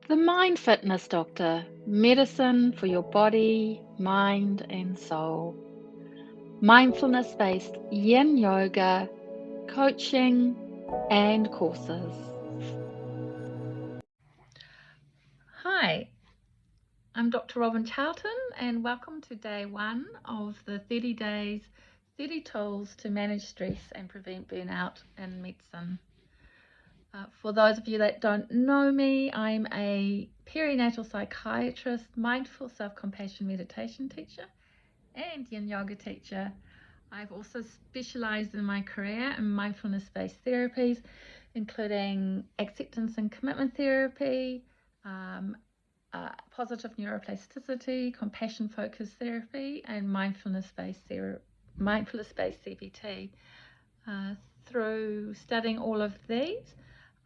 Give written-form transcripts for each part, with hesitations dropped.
The Mind Fitness Doctor, medicine for your body, mind, and soul. Mindfulness based yin yoga, coaching, and courses. Hi, I'm Dr. Robin Charlton, and welcome to day one of the 30 days, 30 tools to manage stress and prevent burnout in medicine. For those of you that don't know me, I'm a perinatal psychiatrist, mindful self-compassion meditation teacher, and yin yoga teacher. I've also specialized in my career in mindfulness-based therapies, including acceptance and commitment therapy, positive neuroplasticity, compassion-focused therapy, and mindfulness-based CBT. Through studying all of these,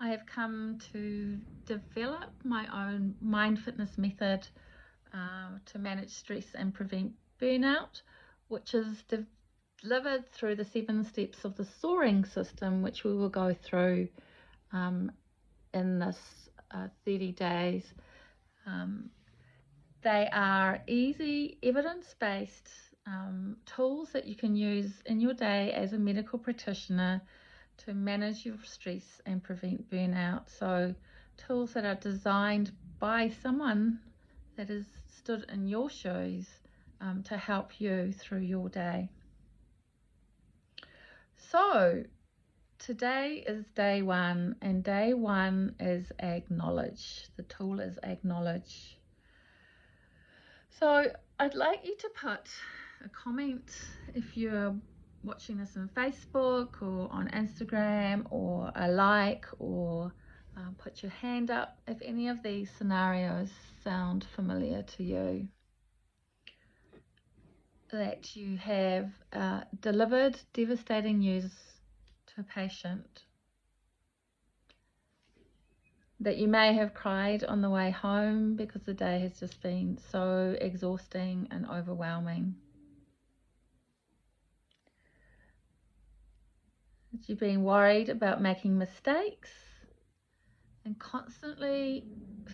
I have come to develop my own mind fitness method to manage stress and prevent burnout, which is delivered through the 7 steps of the soaring system, which we will go through in this 30 days. They are easy, evidence-based tools that you can use in your day as a medical practitioner to manage your stress and prevent burnout. So tools that are designed by someone that has stood in your shoes to help you through your day. So today is day one, and day one is acknowledge. The tool is acknowledge. So I'd like you to put a comment if you're watching this on Facebook or on Instagram, or a like, or put your hand up if any of these scenarios sound familiar to you. That you have delivered devastating news to a patient. That you may have cried on the way home because the day has just been so exhausting and overwhelming. That you've been worried about making mistakes and constantly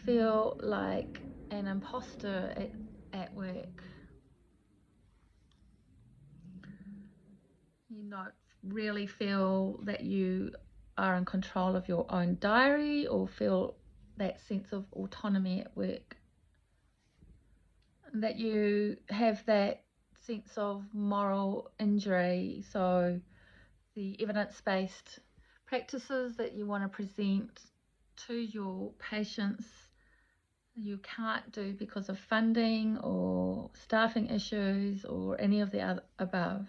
feel like an imposter at work. You don't really feel that you are in control of your own diary or feel that sense of autonomy at work. That you have that sense of moral injury. So the evidence-based practices that you want to present to your patients, you can't do because of funding or staffing issues or any of the other above.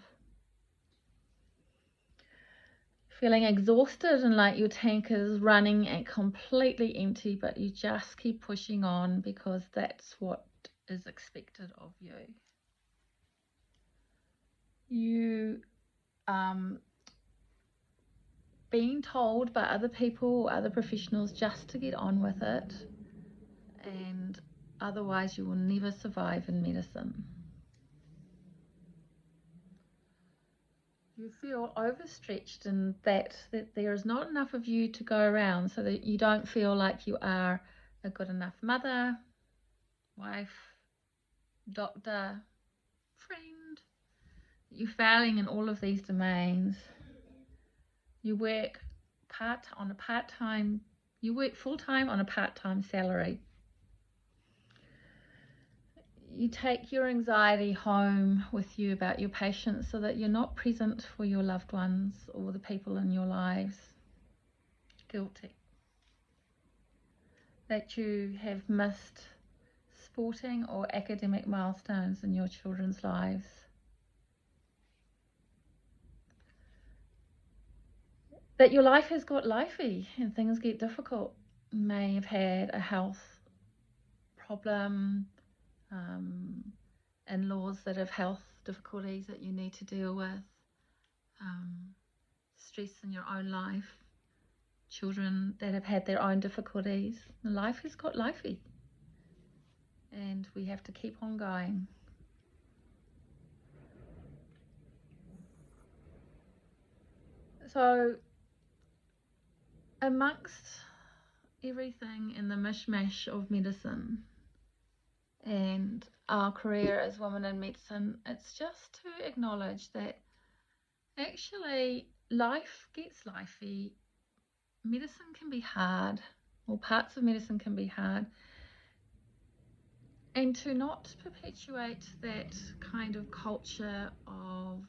Feeling exhausted and like your tank is running and completely empty, but you just keep pushing on because that's what is expected of you. You being told by other people or other professionals just to get on with it, and otherwise you will never survive in medicine. You feel overstretched and that there is not enough of you to go around, so that you don't feel like you are a good enough mother, wife, doctor, friend. You're failing in all of these domains. You work you work full-time on a part-time salary. You take your anxiety home with you about your patients so that you're not present for your loved ones or the people in your lives. Guilty. That you have missed sporting or academic milestones in your children's lives. That your life has got lifey and things get difficult. You may have had a health problem, in-laws that have health difficulties that you need to deal with, stress in your own life, children that have had their own difficulties. Life has got lifey, and we have to keep on going. So amongst everything in the mishmash of medicine and our career as women in medicine, it's just to acknowledge that actually life gets lifey. Medicine can be hard, or parts of medicine can be hard, and to not perpetuate that kind of culture of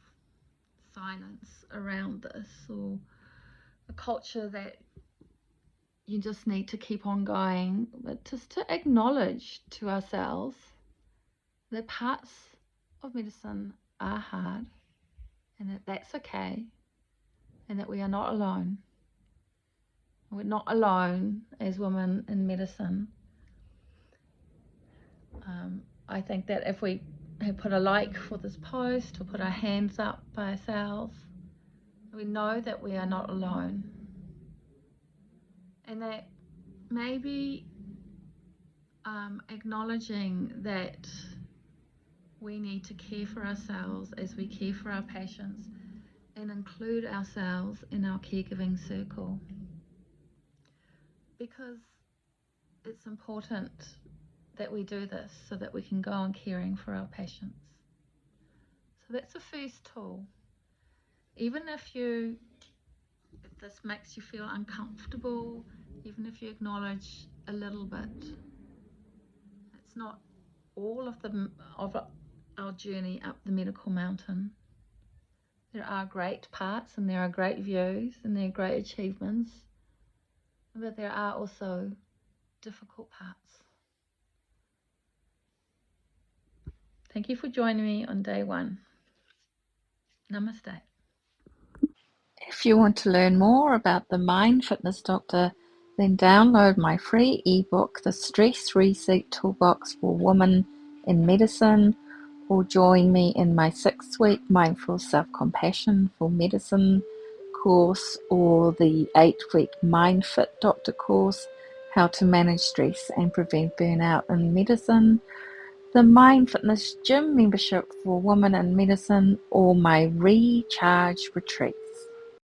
silence around this, or a culture that you just need to keep on going, but just to acknowledge to ourselves that parts of medicine are hard and that that's okay and that we are not alone. We're not alone as women in medicine. I think that if we put a like for this post or put our hands up by ourselves, we know that we are not alone. And that maybe acknowledging that we need to care for ourselves as we care for our patients and include ourselves in our caregiving circle, because it's important that we do this so that we can go on caring for our patients. So that's the first tool. Even if this makes you feel uncomfortable, even if you acknowledge a little bit, it's not all of our journey up the medical mountain. There are great parts and there are great views and there are great achievements, but there are also difficult parts. Thank you for joining me on day 1. Namaste. If you want to learn more about the Mind Fitness Doctor, then download my free ebook, The Stress Reset Toolbox for Women in Medicine, or join me in my 6-week Mindful Self-Compassion for Medicine course, or the 8-week Mind Fit Doctor course, How to Manage Stress and Prevent Burnout in Medicine, the Mind Fitness Gym membership for Women in Medicine, or my Recharge Retreat.